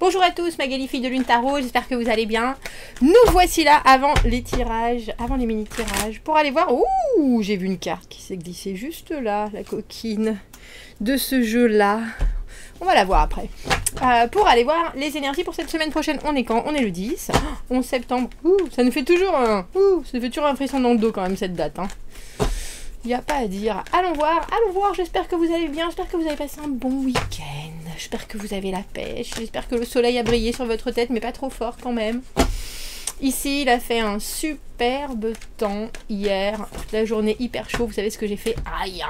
Bonjour à tous, Magali fille de Lune Tarot, j'espère que vous allez bien. Nous voici là avant les tirages, avant les mini tirages, pour aller voir. Ouh, j'ai vu une carte qui s'est glissée juste là, la coquine de ce jeu là. On va la voir après. Pour aller voir les énergies pour cette semaine prochaine. On est quand? On est le 10, 11 septembre. Ouh, ça nous fait toujours un... Ouh, ça fait toujours un frisson dans le dos quand même cette date. Hein. Il n'y a pas à dire. Allons voir, j'espère que vous allez bien, j'espère que vous avez passé un bon week-end, j'espère que vous avez la pêche, j'espère que le soleil a brillé sur votre tête, mais pas trop fort quand même. Ici, il a fait un superbe temps hier, toute la journée hyper chaud, vous savez ce que j'ai fait? Aïe.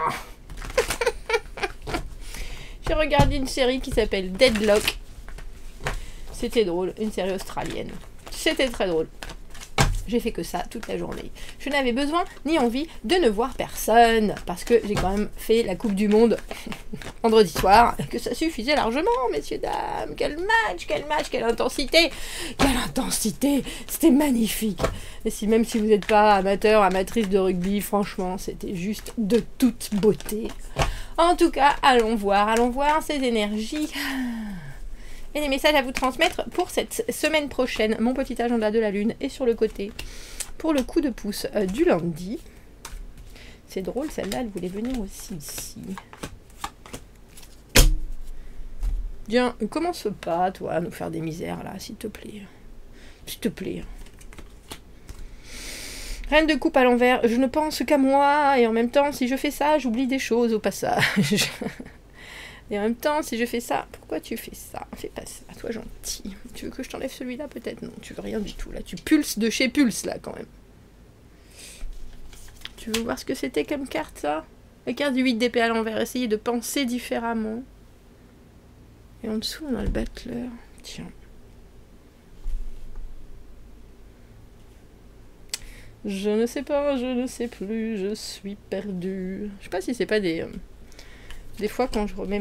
J'ai regardé une série qui s'appelle Deadlock. C'était drôle, une série australienne. C'était très drôle. J'ai fait que ça toute la journée. Je n'avais besoin ni envie de ne voir personne. Parce que j'ai quand même fait la Coupe du Monde vendredi soir. Et que ça suffisait largement, messieurs, dames. Quel match, quelle intensité. Quelle intensité. C'était magnifique. Et si, même si vous n'êtes pas amateur, amatrice de rugby, franchement, c'était juste de toute beauté. En tout cas, allons voir ces énergies. Et les messages à vous transmettre pour cette semaine prochaine. Mon petit agenda de la lune est sur le côté pour le coup de pouce du lundi. C'est drôle, celle-là, elle voulait venir aussi ici. Viens, commence pas, toi, à nous faire des misères, là, s'il te plaît. S'il te plaît. Reine de coupe à l'envers, je ne pense qu'à moi, et en même temps, si je fais ça, j'oublie des choses au passage. Et en même temps, si je fais ça, pourquoi tu fais ça? Fais pas ça, toi gentil. Tu veux que je t'enlève celui-là peut-être? Non, tu veux rien du tout. Là, tu pulses de chez Pulse, là, quand même. Tu veux voir ce que c'était comme carte, ça? La carte du 8 d'épée à l'envers. Essayez de penser différemment. Et en dessous, on a le battleur. Tiens. Je ne sais pas, je ne sais plus, je suis perdue. Je sais pas si c'est pas des fois, quand je remets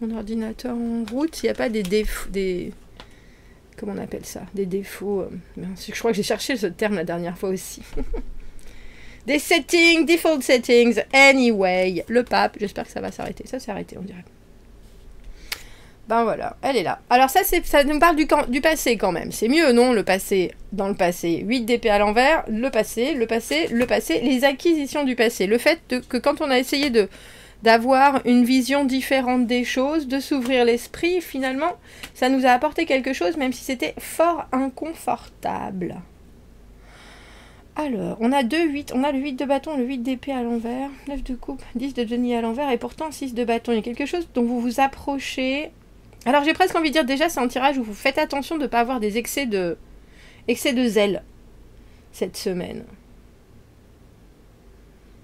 mon ordinateur en route, il n'y a pas des défauts, comment on appelle ça? Des défauts. Je crois que j'ai cherché ce terme la dernière fois aussi. Des settings, default settings, anyway. Le pape, j'espère que ça va s'arrêter. Ça s'est arrêté, on dirait. Ben voilà, elle est là. Alors ça nous parle du passé quand même. C'est mieux, non? Le passé, dans le passé. 8 d'épée à l'envers, le passé, les acquisitions du passé. Le fait que quand on a essayé d'avoir une vision différente des choses, de s'ouvrir l'esprit, finalement, ça nous a apporté quelque chose, même si c'était fort inconfortable. Alors, on a 2-8, on a le 8 de bâton, le 8 d'épée à l'envers, 9 de coupe, 10 de denier à l'envers, et pourtant 6 de bâton. Il y a quelque chose dont vous vous approchez. Alors, j'ai presque envie de dire, déjà, c'est un tirage où vous faites attention de ne pas avoir des excès de zèle cette semaine.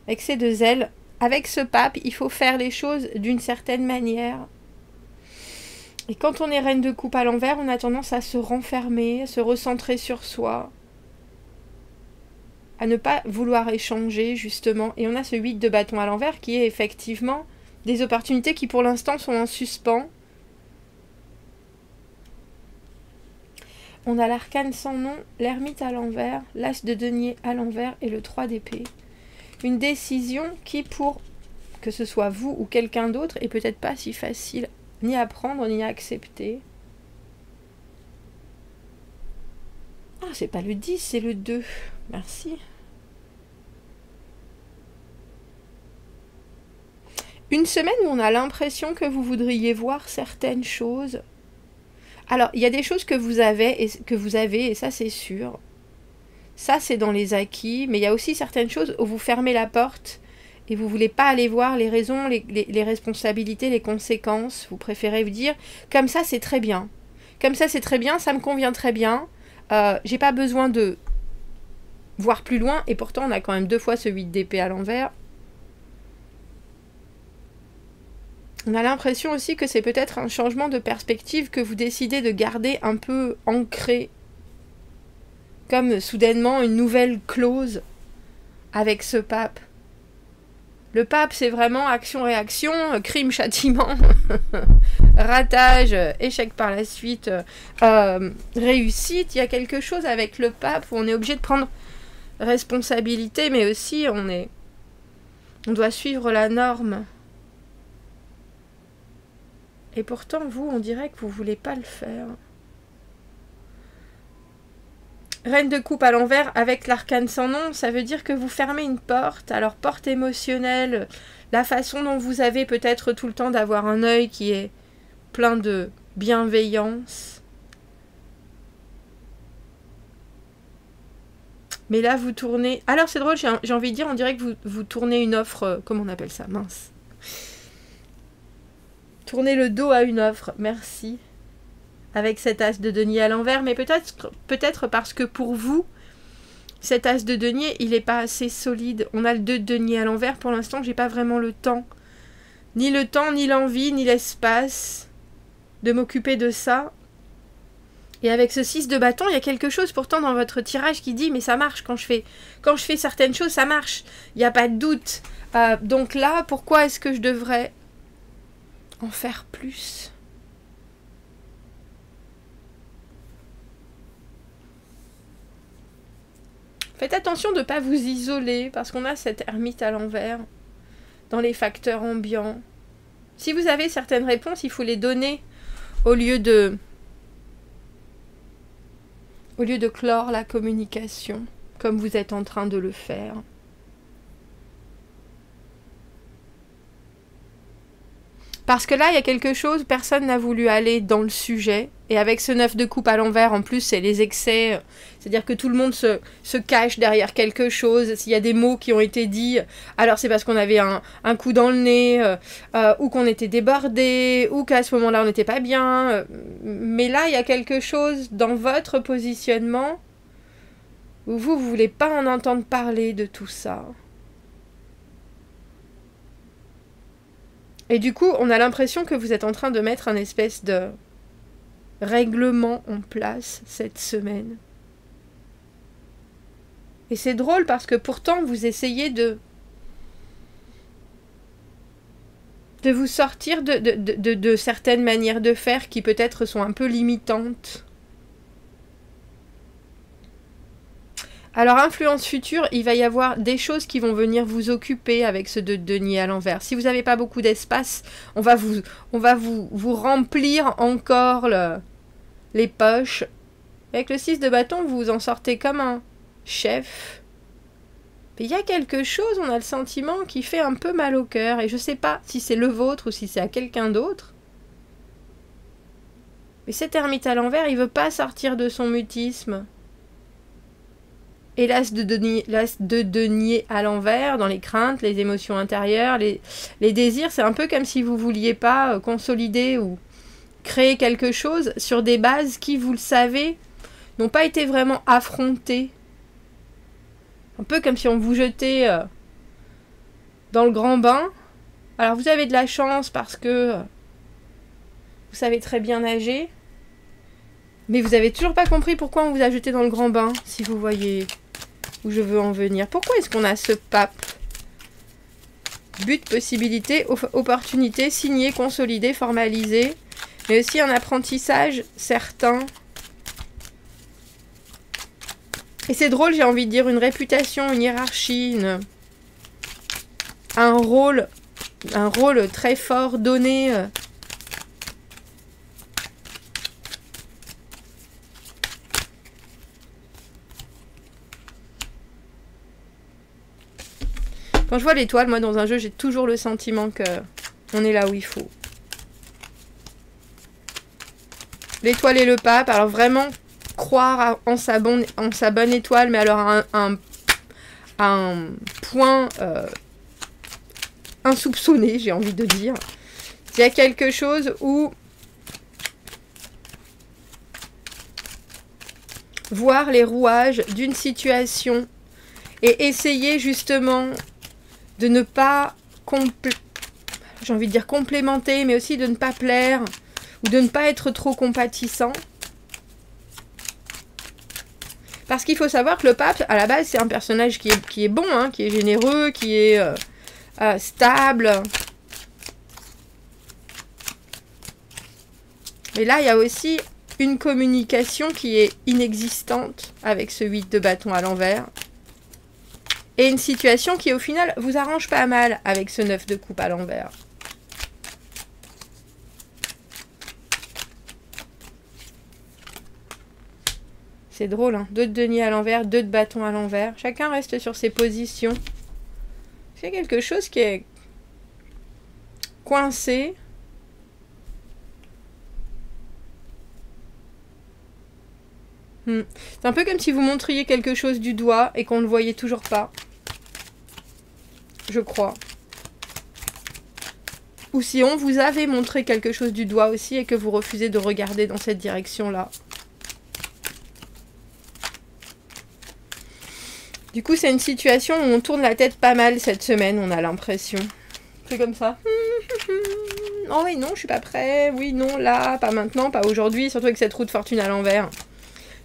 Excès de zèle. Avec ce pape, il faut faire les choses d'une certaine manière. Et quand on est reine de coupe à l'envers, on a tendance à se renfermer, à se recentrer sur soi, à ne pas vouloir échanger, justement. Et on a ce 8 de bâton à l'envers qui est effectivement des opportunités qui, pour l'instant, sont en suspens. On a l'arcane sans nom, l'ermite à l'envers, l'as de denier à l'envers et le 3 d'épée. Une décision qui, pour que ce soit vous ou quelqu'un d'autre, est peut-être pas si facile ni à prendre ni à accepter. Ah, c'est pas le 10, c'est le 2. Merci. Une semaine où on a l'impression que vous voudriez voir certaines choses. Alors, il y a des choses que vous avez, et ça c'est sûr. Ça, c'est dans les acquis, mais il y a aussi certaines choses où vous fermez la porte et vous ne voulez pas aller voir les raisons, les responsabilités, les conséquences. Vous préférez vous dire, comme ça, c'est très bien. Comme ça, c'est très bien, ça me convient très bien. J'ai pas besoin de voir plus loin. Et pourtant, on a quand même 2 fois ce 8 d'épée à l'envers. On a l'impression aussi que c'est peut-être un changement de perspective que vous décidez de garder un peu ancré. Comme soudainement une nouvelle clause avec ce pape. Le pape, c'est vraiment action-réaction, crime-châtiment, ratage, échec par la suite, réussite. Il y a quelque chose avec le pape où on est obligé de prendre responsabilité, mais aussi on doit suivre la norme. Et pourtant, vous, on dirait que vous voulez pas le faire. Reine de coupe à l'envers avec l'arcane sans nom, ça veut dire que vous fermez une porte. Alors, porte émotionnelle, la façon dont vous avez peut-être tout le temps d'avoir un œil qui est plein de bienveillance. Mais là, vous tournez... Alors, c'est drôle, j'ai envie de dire, on dirait que vous tournez une offre... comment on appelle ça? Mince. Tournez le dos à une offre, merci. Avec cet as de denier à l'envers, mais peut-être parce que pour vous, cet as de denier, il n'est pas assez solide. On a le 2 de denier à l'envers, pour l'instant, j'ai pas vraiment le temps. Ni le temps, ni l'envie, ni l'espace de m'occuper de ça. Et avec ce 6 de bâton, il y a quelque chose pourtant dans votre tirage qui dit « mais ça marche, quand je fais certaines choses, ça marche. Il n'y a pas de doute. Donc là, pourquoi est-ce que je devrais en faire plus ?» Faites attention de ne pas vous isoler, parce qu'on a cette ermite à l'envers dans les facteurs ambiants. Si vous avez certaines réponses, il faut les donner au lieu de clore la communication, comme vous êtes en train de le faire. Parce que là, il y a quelque chose, personne n'a voulu aller dans le sujet. Et avec ce 9 de coupe à l'envers, en plus, c'est les excès. C'est-à-dire que tout le monde se cache derrière quelque chose. S'il y a des mots qui ont été dits, alors c'est parce qu'on avait un coup dans le nez, ou qu'on était débordé, ou qu'à ce moment-là, on n'était pas bien. Mais là, il y a quelque chose dans votre positionnement où vous ne voulez pas en entendre parler de tout ça. Et du coup, on a l'impression que vous êtes en train de mettre un espèce de règlement en place cette semaine. Et c'est drôle parce que pourtant, vous essayez de vous sortir de certaines manières de faire qui peut-être sont un peu limitantes. Alors, influence future, il va y avoir des choses qui vont venir vous occuper avec ce 2 de denier à l'envers. Si vous n'avez pas beaucoup d'espace, on va vous remplir encore les poches. Avec le 6 de bâton, vous vous en sortez comme un chef. Mais il y a quelque chose, on a le sentiment, qui fait un peu mal au cœur. Et je ne sais pas si c'est le vôtre ou si c'est à quelqu'un d'autre. Mais cet ermite à l'envers, il ne veut pas sortir de son mutisme. Et l'as de denier à l'envers, dans les craintes, les émotions intérieures, les désirs, c'est un peu comme si vous ne vouliez pas consolider ou créer quelque chose sur des bases qui, vous le savez, n'ont pas été vraiment affrontées. Un peu comme si on vous jetait dans le grand bain. Alors vous avez de la chance parce que vous savez très bien nager. Mais vous n'avez toujours pas compris pourquoi on vous a jeté dans le grand bain, si vous voyez où je veux en venir. Pourquoi est-ce qu'on a ce pape? But, possibilité, opportunité, signé, consolidé, formalisé. Mais aussi un apprentissage certain. Et c'est drôle, j'ai envie de dire, une réputation, une hiérarchie, un rôle très fort donné. Quand je vois l'étoile, moi, dans un jeu, j'ai toujours le sentiment qu'on est là où il faut. L'étoile et le pape, alors vraiment croire en sa bonne étoile, mais alors un point insoupçonné, j'ai envie de dire. Il y a quelque chose où voir les rouages d'une situation et essayer justement de ne pas, j'ai envie de dire complémenter, mais aussi de ne pas plaire, ou de ne pas être trop compatissant. Parce qu'il faut savoir que le pape, à la base, c'est un personnage qui est bon, hein, qui est généreux, qui est stable. Mais là, il y a aussi une communication qui est inexistante avec ce 8 de bâton à l'envers. Et une situation qui, au final, vous arrange pas mal avec ce 9 de coupe à l'envers. C'est drôle, hein. 2 de denier à l'envers, 2 de bâton à l'envers. Chacun reste sur ses positions. C'est quelque chose qui est coincé. C'est un peu comme si vous montriez quelque chose du doigt et qu'on ne le voyait toujours pas. Je crois. Ou si on vous avait montré quelque chose du doigt aussi et que vous refusez de regarder dans cette direction-là. Du coup, c'est une situation où on tourne la tête pas mal cette semaine, on a l'impression. C'est comme ça. Oh oui, non, je suis pas prêt. Oui, non, là, pas maintenant, pas aujourd'hui. Surtout avec cette roue de fortune à l'envers.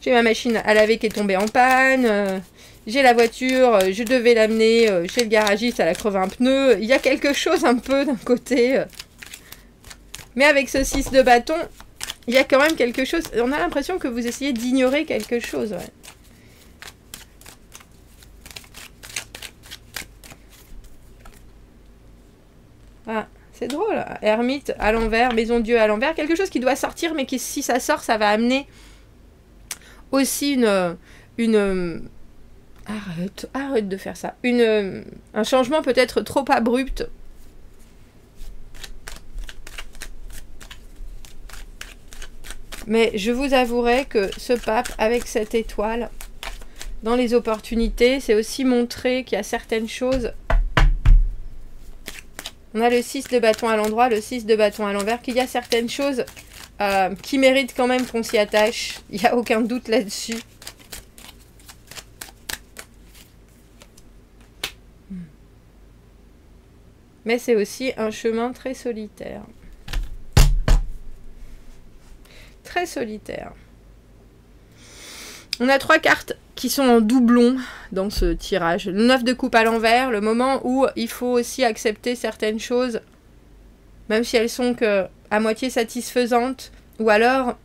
J'ai ma machine à laver qui est tombée en panne. J'ai la voiture, je devais l'amener chez le garagiste, elle a crevé un pneu. Il y a quelque chose un peu d'un côté. Mais avec ce 6 de bâton, il y a quand même quelque chose. On a l'impression que vous essayez d'ignorer quelque chose. Ouais. Ah, c'est drôle. Ermite à l'envers, maison Dieu à l'envers. Quelque chose qui doit sortir, mais qui, si ça sort, ça va amener aussi une... Arrête de faire ça. Un changement peut-être trop abrupt. Mais je vous avouerai que ce pape, avec cette étoile, dans les opportunités, c'est aussi montrer qu'il y a certaines choses. On a le 6 de bâton à l'endroit, le 6 de bâton à l'envers, qu'il y a certaines choses qui méritent quand même qu'on s'y attache. Il n'y a aucun doute là-dessus. Mais c'est aussi un chemin très solitaire. Très solitaire. On a 3 cartes qui sont en doublon dans ce tirage. Le 9 de coupe à l'envers, le moment où il faut aussi accepter certaines choses, même si elles sont que à moitié satisfaisantes, ou alors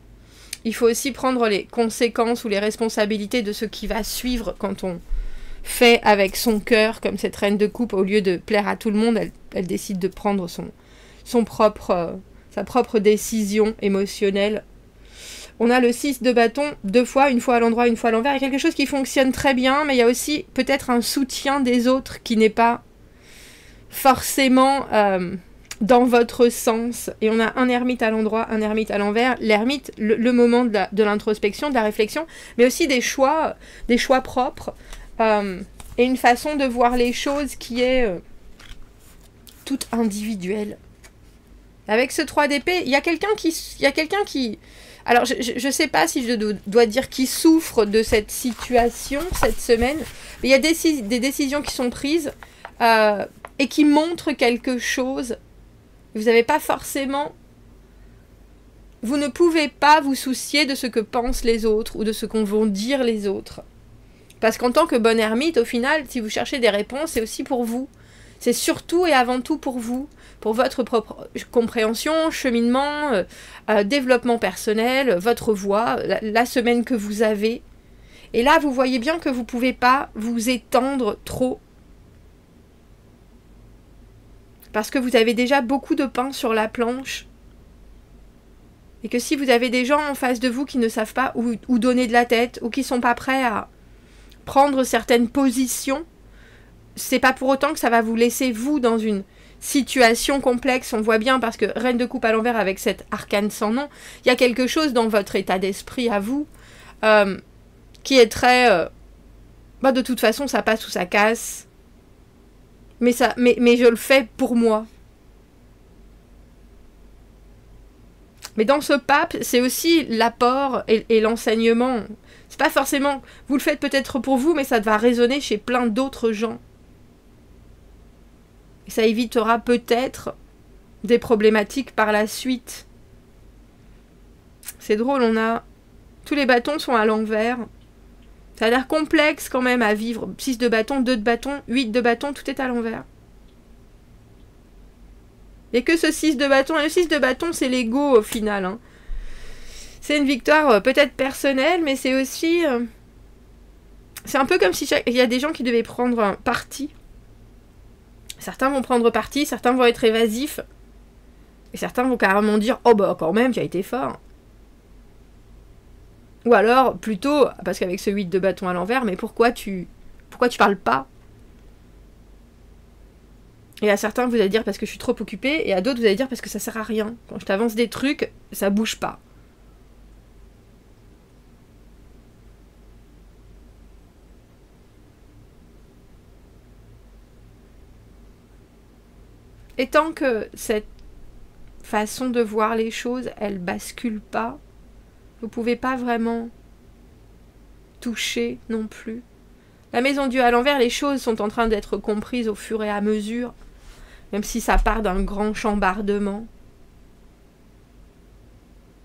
il faut aussi prendre les conséquences ou les responsabilités de ce qui va suivre quand on fait avec son cœur, comme cette reine de coupe, au lieu de plaire à tout le monde, elle décide de prendre sa propre décision émotionnelle. On a le 6 de bâton 2 fois, une fois à l'endroit, une fois à l'envers. Il y a quelque chose qui fonctionne très bien, mais il y a aussi peut-être un soutien des autres qui n'est pas forcément dans votre sens. Et on a un ermite à l'endroit, un ermite à l'envers. L'ermite, le moment de l'introspection, de la réflexion, mais aussi des choix propres. Et une façon de voir les choses qui est toute individuelle. Avec ce 3 d'épée, il y a quelqu'un qui... Alors, je ne sais pas si je dois dire qui souffre de cette situation cette semaine, mais il y a des décisions qui sont prises et qui montrent quelque chose. Vous n'avez pas forcément... Vous ne pouvez pas vous soucier de ce que pensent les autres ou de ce qu'on vont dire les autres. Parce qu'en tant que bon ermite, au final, si vous cherchez des réponses, c'est aussi pour vous. C'est surtout et avant tout pour vous, pour votre propre compréhension, cheminement, développement personnel, votre voie, la semaine que vous avez. Et là, vous voyez bien que vous ne pouvez pas vous étendre trop. Parce que vous avez déjà beaucoup de pain sur la planche. Et que si vous avez des gens en face de vous qui ne savent pas où donner de la tête, ou qui ne sont pas prêts à prendre certaines positions, c'est pas pour autant que ça va vous laisser vous dans une situation complexe. On voit bien, parce que reine de coupe à l'envers avec cette arcane sans nom, il y a quelque chose dans votre état d'esprit à vous qui est très de toute façon ça passe ou ça casse, mais je le fais pour moi. Mais dans ce pape, c'est aussi l'apport et l'enseignement. C'est pas forcément... Vous le faites peut-être pour vous, mais ça va résonner chez plein d'autres gens. Et ça évitera peut-être des problématiques par la suite. C'est drôle, on a... Tous les bâtons sont à l'envers. Ça a l'air complexe quand même à vivre. 6 de bâton, 2 de bâton, 8 de bâton, tout est à l'envers. Il n'y a que ce 6 de bâton. Et le 6 de bâton, c'est l'ego au final. Hein. C'est une victoire peut-être personnelle, mais c'est aussi... c'est un peu comme si il y a des gens qui devaient prendre un parti. Certains vont prendre parti, certains vont être évasifs. Et certains vont carrément dire « Oh bah quand même, tu as été fort ». Ou alors, plutôt, parce qu'avec ce 8 de bâton à l'envers, mais pourquoi tu parles pas? Et à certains, vous allez dire parce que je suis trop occupée, et à d'autres, vous allez dire parce que ça sert à rien. Quand je t'avance des trucs, ça bouge pas. Et tant que cette façon de voir les choses, elle bascule pas, vous pouvez pas vraiment toucher non plus. La maison Dieu à l'envers, les choses sont en train d'être comprises au fur et à mesure, même si ça part d'un grand chambardement.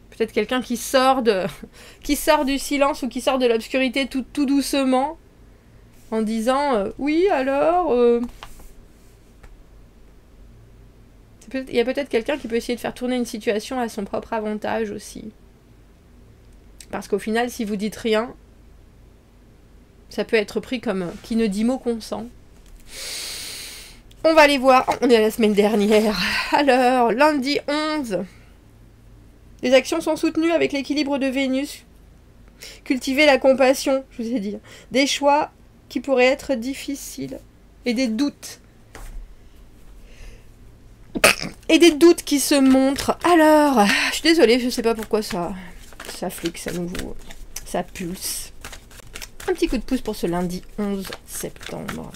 Peut-être quelqu'un qui sort du silence ou qui sort de l'obscurité tout doucement, en disant oui alors... Il y a peut-être quelqu'un qui peut essayer de faire tourner une situation à son propre avantage aussi. Parce qu'au final, si vous dites rien, ça peut être pris comme qui ne dit mot consent. On va aller voir. On est à la semaine dernière. Alors, lundi 11. Les actions sont soutenues avec l'équilibre de Vénus. Cultiver la compassion, je vous ai dit. Des choix qui pourraient être difficiles. Et des doutes. Et des doutes qui se montrent. Alors, je suis désolée, je sais pas pourquoi ça flixe à nouveau. Ça pulse. Un petit coup de pouce pour ce lundi 11 septembre.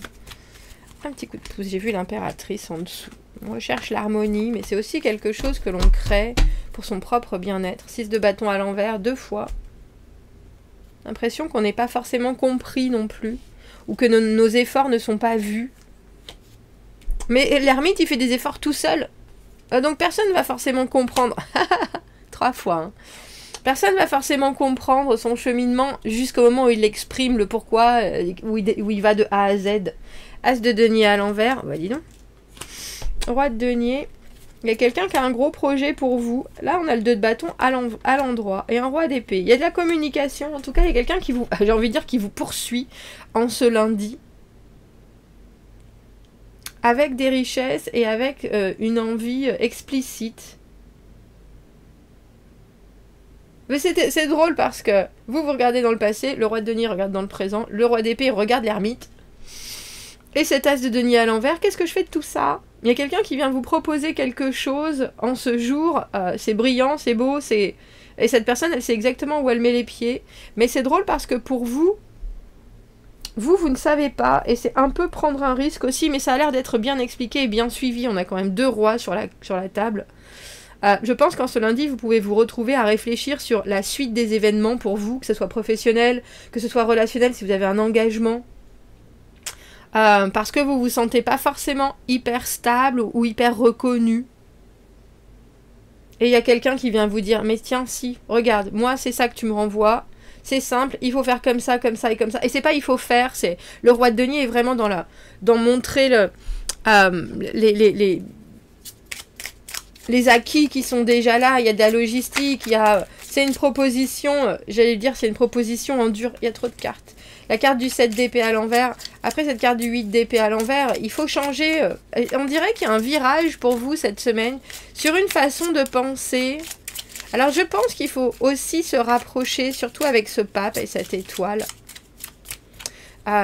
Un petit coup de pouce. J'ai vu l'impératrice en dessous. On recherche l'harmonie, mais c'est aussi quelque chose que l'on crée pour son propre bien-être. 6 de bâton à l'envers, 2 fois. L'impression qu'on n'est pas forcément compris non plus. Ou que nos efforts ne sont pas vus. Mais l'ermite, il fait des efforts tout seul. Donc personne ne va forcément comprendre. 3 fois. Hein. Personne ne va forcément comprendre son cheminement jusqu'au moment où il exprime le pourquoi, où il va de A à Z. As de denier à l'envers. Bah dis donc. Roi de denier. Il y a quelqu'un qui a un gros projet pour vous. Là, on a le 2 de bâton à l'endroit. Et un roi d'épée. Il y a de la communication. En tout cas, il y a quelqu'un qui vous... J'ai envie de dire qui vous poursuit en ce lundi. Avec des richesses et avec une envie explicite. Mais c'est drôle parce que vous regardez dans le passé, le roi de denier regarde dans le présent, le roi d'épée regarde l'ermite. Et cet as de denier à l'envers, qu'est-ce que je fais de tout ça? Il y a quelqu'un qui vient vous proposer quelque chose en ce jour, c'est brillant, c'est beau, et cette personne, elle sait exactement où elle met les pieds. Mais c'est drôle parce que pour vous ne savez pas, et c'est un peu prendre un risque aussi, mais ça a l'air d'être bien expliqué et bien suivi. On a quand même 2 rois sur la table. Je pense qu'en ce lundi, vous pouvez vous retrouver à réfléchir sur la suite des événements pour vous, que ce soit professionnel, que ce soit relationnel, si vous avez un engagement. Parce que vous vous sentez pas forcément hyper stable ou hyper reconnu. Et il y a quelqu'un qui vient vous dire, mais tiens, si, regarde, moi c'est ça que tu me renvoies. C'est simple, il faut faire comme ça et comme ça. Et c'est pas il faut faire, c'est... Le roi de denier est vraiment dans montrer les acquis qui sont déjà là. Il y a de la logistique, c'est une proposition, j'allais dire c'est une proposition en dur. Il y a trop de cartes. La carte du 7 d'épée à l'envers. Après cette carte du 8 d'épée à l'envers, il faut changer. On dirait qu'il y a un virage pour vous cette semaine sur une façon de penser... Alors je pense qu'il faut aussi se rapprocher, surtout avec ce pape et cette étoile.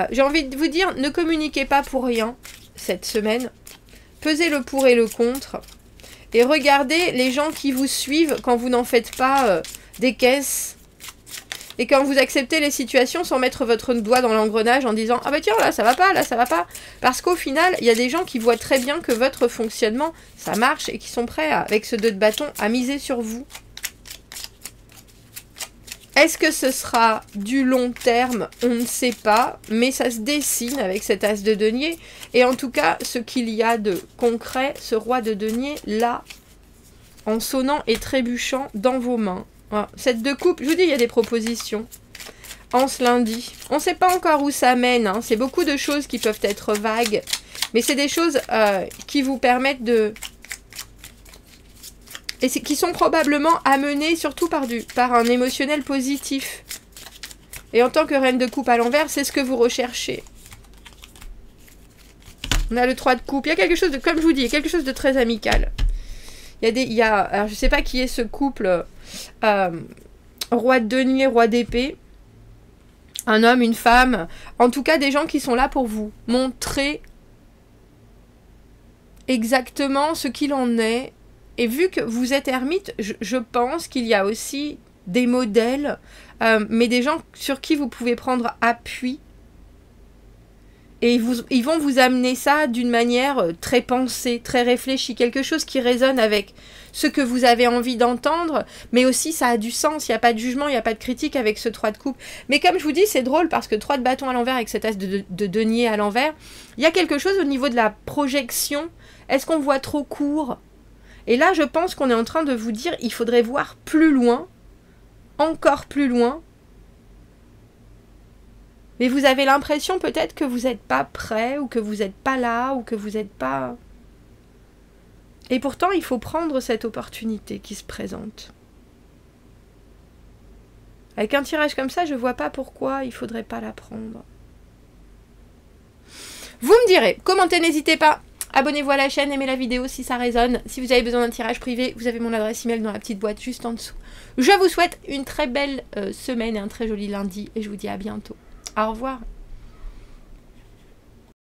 J'ai envie de vous dire, ne communiquez pas pour rien cette semaine. Pesez le pour et le contre. Et regardez les gens qui vous suivent quand vous n'en faites pas des caisses. Et quand vous acceptez les situations sans mettre votre doigt dans l'engrenage en disant « Ah bah tiens, là ça va pas, là ça va pas ». Parce qu'au final, il y a des gens qui voient très bien que votre fonctionnement, ça marche et qui sont prêts, avec ce 2 de bâton, à miser sur vous. Est-ce que ce sera du long terme? On ne sait pas, mais ça se dessine avec cet as de denier. Et en tout cas, ce qu'il y a de concret, ce roi de denier, là, en sonnant et trébuchant dans vos mains. Voilà. 7 de coupe, je vous dis, il y a des propositions en ce lundi. On ne sait pas encore où ça mène, hein. C'est beaucoup de choses qui peuvent être vagues, mais c'est des choses qui vous permettent de... Et qui sont probablement amenés surtout par un émotionnel positif. Et en tant que reine de coupe à l'envers, c'est ce que vous recherchez. On a le 3 de coupe. Il y a quelque chose de, comme je vous dis, quelque chose de très amical. Alors je sais pas qui est ce couple roi de denier, roi d'épée. Un homme, une femme. En tout cas, des gens qui sont là pour vous montrer exactement ce qu'il en est. Et vu que vous êtes ermite, je pense qu'il y a aussi des modèles, mais des gens sur qui vous pouvez prendre appui. Et ils vont vous amener ça d'une manière très pensée, très réfléchie, quelque chose qui résonne avec ce que vous avez envie d'entendre, mais aussi ça a du sens, il n'y a pas de jugement, il n'y a pas de critique avec ce 3 de coupe. Mais comme je vous dis, c'est drôle parce que 3 de bâton à l'envers avec cet as de denier à l'envers, il y a quelque chose au niveau de la projection. Est-ce qu'on voit trop court? Et là, je pense qu'on est en train de vous dire, il faudrait voir plus loin, encore plus loin. Mais vous avez l'impression peut-être que vous n'êtes pas prêt, ou que vous n'êtes pas là, ou que vous n'êtes pas... Et pourtant, il faut prendre cette opportunité qui se présente. Avec un tirage comme ça, je ne vois pas pourquoi il ne faudrait pas la prendre. Vous me direz, commentez, n'hésitez pas. Abonnez-vous à la chaîne, aimez la vidéo si ça résonne. Si vous avez besoin d'un tirage privé, vous avez mon adresse email dans la petite boîte juste en dessous. Je vous souhaite une très belle semaine et un très joli lundi. Et je vous dis à bientôt. Au revoir.